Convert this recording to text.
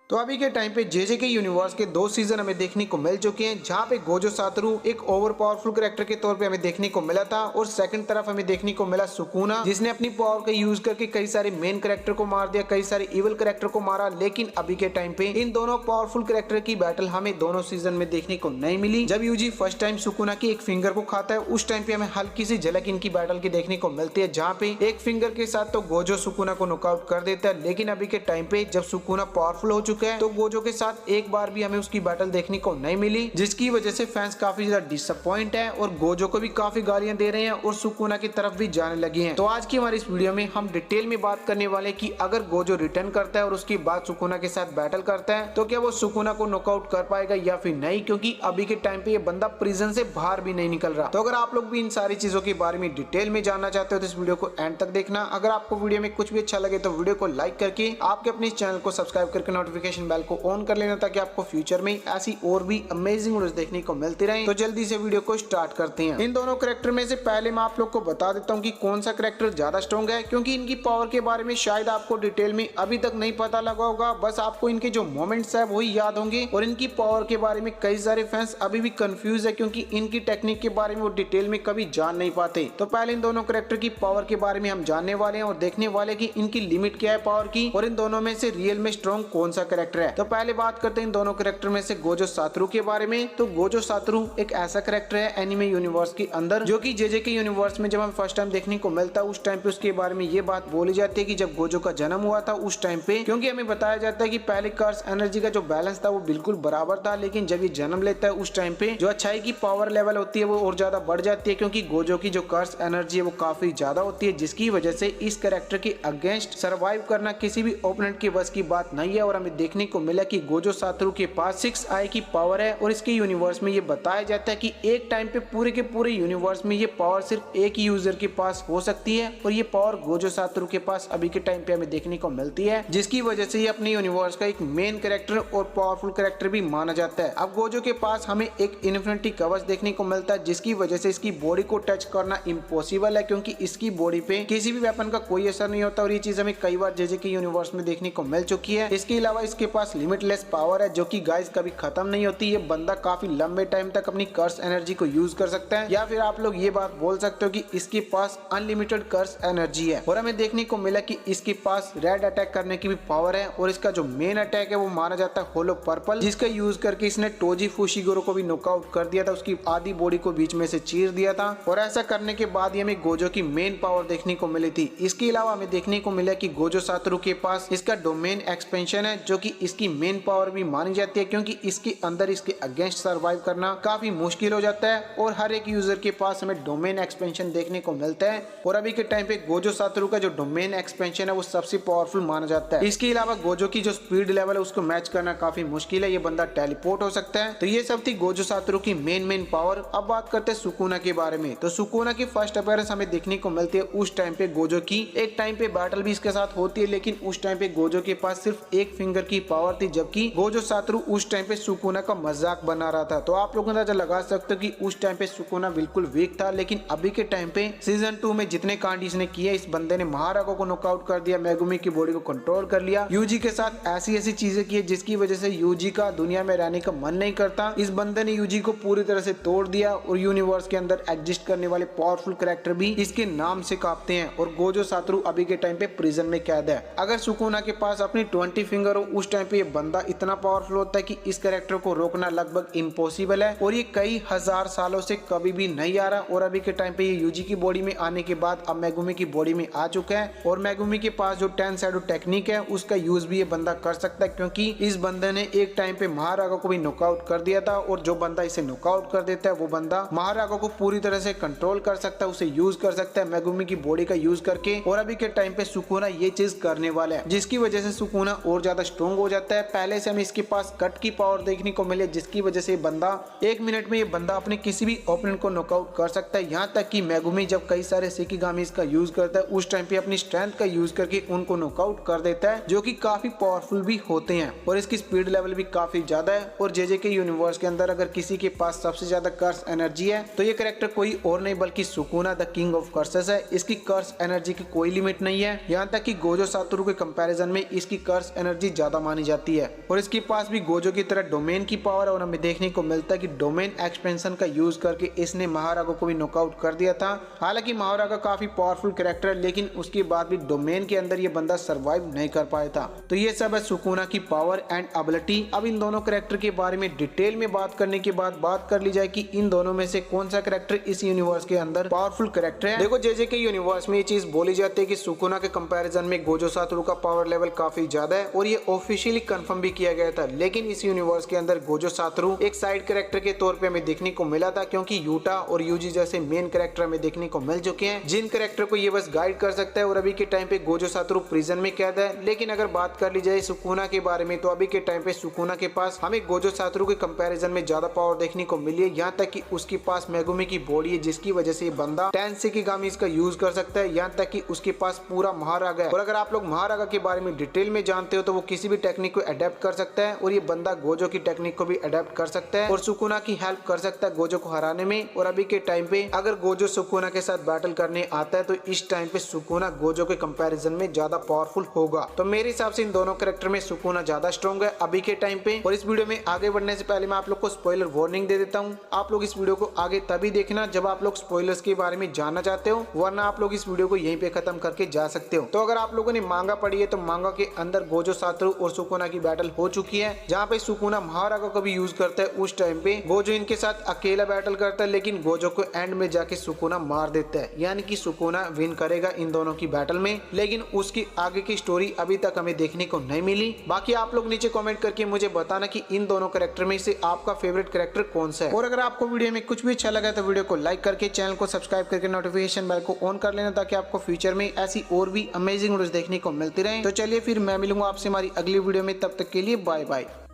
तो अभी के टाइम पे जेजेके यूनिवर्स के 2 सीजन हमें देखने को मिल चुके हैं, जहां पे गोजो सातोरू एक ओवर पावरफुल कैरेक्टर के तौर पे हमें देखने को मिला था और सेकंड तरफ हमें देखने को मिला सुकुना, जिसने अपनी पावर का यूज करके कई सारे मेन कैरेक्टर को मार दिया, कई सारे इवल कैरेक्टर को मारा। लेकिन अभी के टाइम पे इन दोनों पावरफुल कैरेक्टर की बैटल हमें दोनों सीजन में देखने को नहीं मिली। जब यूजी फर्स्ट टाइम सुकुना की एक फिंगर को खाता है, उस टाइम पे हमें हल्की सी झलक इनकी बैटल की देखने को मिलती है, जहाँ पे एक फिंगर के साथ तो गोजो सुकुना को नॉकआउट कर देता है। लेकिन अभी के टाइम पे जब सुकुना पावरफुल हो चुका है, तो गोजो के साथ एक बार भी हमें उसकी बैटल देखने को नहीं मिली, जिसकी वजह से फैंस काफी ज्यादा डिसअपॉइंट है और गोजो को भी काफी गालियां दे रहे हैं और सुकुना की तरफ भी जाने लगे हैं। तो आज की हमारी इस वीडियो में हम डिटेल में बात करने वाले कि अगर गोजो रिटर्न करता है और उसके बाद सुकुना के साथ बैटल करता है, तो क्या वो सुकुना को नॉकआउट कर पाएगा या फिर नहीं, क्योंकि अभी के टाइम पे ये बंदा प्रिजन से बाहर भी नहीं निकल रहा। तो अगर आप लोग भी इन सारी चीजों के बारे में डिटेल में जानना चाहते हो तो इस वीडियो को एंड तक देखना। अगर आपको वीडियो में कुछ भी अच्छा लगे तो वीडियो को लाइक करके आपके अपने चैनल को सब्सक्राइब करके नोटिफिकेशन बेल को ऑन कर लेना, ताकि आपको फ्यूचर में ऐसी और भी अमेजिंग वीडियोस देखने को मिलती रहे। तो जल्दी से वीडियो को स्टार्ट करते हैं। इन दोनों कैरेक्टर में से पहले मैं आप लोग को बता देता हूँ कि कौन सा कैरेक्टर ज्यादा स्ट्रॉन्ग है, क्योंकि इनकी पावर के बारे में शायद आपको डिटेल में अभी तक नहीं पता लगा होगा। बस आपको इनके जो मोमेंट्स है वही याद होंगे और इनकी पावर के बारे में कई सारे फैंस अभी भी कंफ्यूज है, क्योंकि इनकी टेक्निक के बारे में वो डिटेल में कभी जान नहीं पाते। तो पहले इन दोनों कैरेक्टर की पावर के बारे में हम जानने वाले हैं और देखने वाले कि इनकी लिमिट क्या है पावर की, और इन दोनों में से रियल में स्ट्रॉन्ग कौन सा कैरेक्टर है। तो पहले बात करते हैं इन दोनों कैरेक्टर में से गोजो सातोरू के बारे में। तो गोजो सातोरू एक ऐसा कैरेक्टर है एनिमे यूनिवर्स के अंदर, जो कि जेजेके यूनिवर्स में जब हम फर्स्ट टाइम देखने को मिलता है, उस टाइम पे उसके बारे में ये बात बोली जाती है कि जब गोजो का जन्म हुआ था उस टाइम पे, क्योंकि हमें बताया जाता है कि पहले कर्स एनर्जी का जो बैलेंस था वो बिल्कुल बराबर था, लेकिन जब ये जन्म लेता है उस टाइम पे जो अच्छाई की पावर लेवल होती है वो और ज्यादा बढ़ जाती है, क्योंकि गोजो की जो कर्स एनर्जी है वो काफी ज्यादा होती है, जिसकी वजह से इस कैरेक्टर के अगेंस्ट सर्वाइव करना किसी भी ओपोनेंट की बस की बात नहीं है। और हमें देखने को मिला कि गोजो सातोरू के पास 6 आई की पावर है और इसके यूनिवर्स में ये बताया जाता है कि एक टाइम पे पूरे के पूरे यूनिवर्स में ये पावर सिर्फ एक ही यूजर के पास हो सकती है, और ये पावर गोजो सातोरू के पास अभी के टाइम पे हमें देखने को मिलती है, जिसकी वजह से ये अपने यूनिवर्स का एक मेन कैरेक्टर और पावरफुल कैरेक्टर भी माना जाता है। अब गोजो के पास हमें एक इन्फिनिटी कवच देखने को मिलता है, जिसकी वजह से इसकी बॉडी को टच करना इम्पॉसिबल है, क्योंकि इसकी बॉडी पे किसी भी वेपन का कोई असर नहीं होता, और ये चीज हमें कई बार जेजेके यूनिवर्स में देखने को मिल चुकी है। इसके अलावा इसके पास लिमिटलेस पावर है, जो कि गाइस कभी खत्म नहीं होती। ये बंदा काफी लंबे टाइम तक अपनी कर्स एनर्जी को यूज कर सकता है, या फिर आप लोग ये बात बोल सकते हो कि इसके पास अनलिमिटेड कर्स एनर्जी है। और हमें देखने को मिला कि इसके पास रेड अटैक करने की भी पावर है, और इसका जो मेन अटैक है वो माना जाता है होलो पर्पल, जिसका यूज करके इसने टोजी फुशिगोरो को भी नॉकआउट कर दिया था, उसकी आधी बॉडी को बीच में से चीर दिया था। और ऐसा करने के बाद ही हमें गोजो की मेन पावर देखने को मिली थी। इसके अलावा हमें देखने को मिला कि गोजो सातोरू के पास इसका डोमेन एक्सपेंशन है, जो कि इसकी मेन पावर भी मानी जाती है, क्योंकि इसके अंदर इसके अगेंस्ट सर्वाइव करना काफी मुश्किल हो जाता है, और हर एक यूजर के पास हमें डोमेन एक्सपेंशन देखने को मिलता है। और अभी के टाइम पे गोजो सातोरू का जो डोमेन एक्सपेंशन है वो सबसे पावरफुल माना जाता है। इसके अलावा गोजो की जो स्पीड लेवल है उसको मैच करना काफी मुश्किल है, ये बंदा टेलीपोर्ट हो सकता है। तो ये सब थी गोजो सातोरू की मेन पावर। अब बात करते हैं सुकुना के बारे में। तो सुकुना की फर्स्ट अपीयरेंस हमें देखने को मिलती है उस टाइम पे गोजो की एक टाइम पे बैटल भी इसके साथ होती है, लेकिन उस टाइम पे गोजो के पास सिर्फ एक फिंगर की पावर थी, जबकि गोजो सातोरू उस टाइम पे सुकुना का मजाक बना रहा था। तो आप लोग अंदाजा लगा सकते हो कि उस टाइम पे सुकुना बिल्कुल वीक था, लेकिन अभी के टाइम पे सीजन 2 में जितने कांड इसने किए, इस बंदे ने महारागो को नॉकआउट कर दिया, मेगुमी की बॉडी को कंट्रोल कर लिया, यूजी के साथ ऐसी चीजें की जिसकी वजह से यूजी का दुनिया में रहने का मन नहीं करता। इस बंदे ने यूजी को पूरी तरह से तोड़ दिया, और यूनिवर्स के अंदर एग्जिस्ट करने वाले पावरफुल कैरेक्टर भी इसके नाम से कांपते हैं। और गोजो सातोरू अभी के टाइम पे प्रिजन में कैद है। अगर सुकुना के पास अपनी 20 फिंगर हो, उस टाइम पे ये बंदा इतना पावरफुल होता है कि इस कैरेक्टर को रोकना लगभग इम्पॉसिबल है, और ये कई हजार सालों से कभी भी नहीं आ रहा। और अभी के टाइम पे ये यूजी की बॉडी में आने के बाद अब मेगुमी की बॉडी में आ चुका है, और मेगुमी के पास जो 10 शैडो टेक्निक है उसका यूज भी ये बंदा कर सकता है, क्योंकि इस बंदे ने एक टाइम पे महारागो को भी नॉकआउट कर दिया था, और जो बंदा इसे नॉकआउट कर देता है वो बंदा महारागो को पूरी तरह से कंट्रोल कर सकता है, उसे यूज कर सकता है मेगुमी की बॉडी का यूज करके। और अभी के टाइम पे सुकुना ये चीज करने वाला है, जिसकी वजह से सुकुना और ज्यादा स्ट्रॉन्ग हो जाता है। पहले से हमें इसके पास कट की पावर देखने को मिले, जिसकी वजह से बंदा 1 मिनट में ये बंदा अपने किसी भी ओपोनेंट को नॉकआउट कर सकता है। यहाँ तक कि मेगुमी जब कई सारे शिकिगामीज का यूज करता है, उस टाइम पे अपनी स्ट्रेंथ का यूज करके उनको नॉकआउट कर देता है, जो कि काफी पावरफुल भी होते हैं, और इसकी स्पीड लेवल भी काफी ज्यादा है। और जेजेके यूनिवर्स के अंदर अगर किसी के पास सबसे ज्यादा कर्स एनर्जी है तो ये कैरेक्टर कोई और नहीं बल्कि Sukuna the king of curses है। इसकी कर्स एनर्जी की कोई लिमिट नहीं है, यहाँ तक कि गोजो सातोरू के कंपैरिजन में इसकी कर्स एनर्जी ज्यादा ज्यादा मानी जाती है और इसके पास भी गोजो की तरह डोमेन की पावर है और हमें देखने को मिलता है कि डोमेन एक्सपेंशन का यूज करके इसने महारागा को भी नॉकआउट कर दिया था। हालांकि महारागा काफी पावरफुल कैरेक्टर है, लेकिन उसके बाद भी डोमेन के अंदर ये बंदा सरवाइव नहीं कर पाया था। तो ये सब है सुकुना की पावर एंड एबिलिटी। अब इन दोनों कैरेक्टर के बारे में डिटेल में बात करने के बाद बात कर ली जाए कि इन दोनों में से कौन सा कैरेक्टर इस यूनिवर्स के अंदर पावरफुल कैरेक्टर है। देखो जेजे के यूनिवर्स में ये चीज बोली जाती है कि सुकुना के कंपैरिजन में गोजो सातोरू का पावर लेवल काफी ज्यादा है और ये ऑफिशियली कंफर्म भी किया गया था। लेकिन इस यूनिवर्स के अंदर गोजो सातोरू एक साइड कैरेक्टर के तौर पे हमें देखने को मिला था, क्योंकि यूटा और यूजी जैसे मेन कैरेक्टर हमें देखने को मिल चुके हैं जिन कैरेक्टर को ये बस गाइड कर सकता है। और अभी के टाइम पे गोजो सातोरू प्रिजन में कैद है। लेकिन अगर बात कर ली जाए सुकुना के बारे में तो अभी के टाइम पे सुकुना के पास हमें गोजो सातोरू के कंपैरिजन में ज्यादा पावर देखने को मिली है। यहाँ तक कि उसके पास मेगुमी की बॉडी है जिसकी वजह से ये बंदा टेंसेकिगामी इसका यूज कर सकता है। यहाँ तक कि उसके पास पूरा महारागा है और अगर आप लोग महारागा के बारे में डिटेल में जानते हो तो वो किसी भी टेक्निक को अडेप्ट कर सकता है और ये बंदा गोजो की टेक्निक को भी अडेप्ट कर सकता है और सुकुना की हेल्प कर सकता है गोजो को हराने में। और अभी के टाइम पे अगर गोजो सुकुना के साथ बैटल करने आता है तो इस टाइम पे सुकुना गोजो के कंपैरिजन में ज्यादा पावरफुल होगा। तो मेरे हिसाब से इन दोनों कैरेक्टर में सुकुना ज्यादा स्ट्रॉन्ग है अभी के टाइम पे। और इस वीडियो में आगे बढ़ने से पहले मैं आप लोग को स्पॉइलर वार्निंग दे देता हूँ। आप लोग इस वीडियो को आगे तभी देखना जब आप लोग स्पॉइलर्स के बारे में जानना चाहते हो, वरना आप लोग इस वीडियो को यहीं पे खत्म करके जा सकते हो। तो अगर आप लोगों ने मांगा पढ़ी है तो मांगा के अंदर गोजो सातोरू और सुकुना की बैटल हो चुकी है, जहाँ पे सुकुना महारागा को भी यूज करता है। उस टाइम पे गोजो इनके साथ अकेला बैटल करता है, लेकिन गोजो को एंड में जाके सुकुना मार देता है, यानी कि सुकुना विन करेगा इन दोनों की बैटल में। लेकिन उसकी आगे की स्टोरी अभी तक हमें देखने को नहीं मिली। बाकी आप लोग नीचे कमेंट करके मुझे बताना कि इन दोनों कैरेक्टर में से आपका फेवरेट कैरेक्टर कौन सा है। और अगर आपको वीडियो में कुछ भी अच्छा लगा तो वीडियो को लाइक करके चैनल को सब्सक्राइब करके नोटिफिकेशन बेल को ऑन कर लेना, ताकि आपको फ्यूचर में ऐसी और भी अमेजिंग वीडियोस देखने को मिलती रहे। तो चलिए फिर मैं मिलूंगा आपसे हमारी अगली वीडियो में, तब तक के लिए बाय बाय।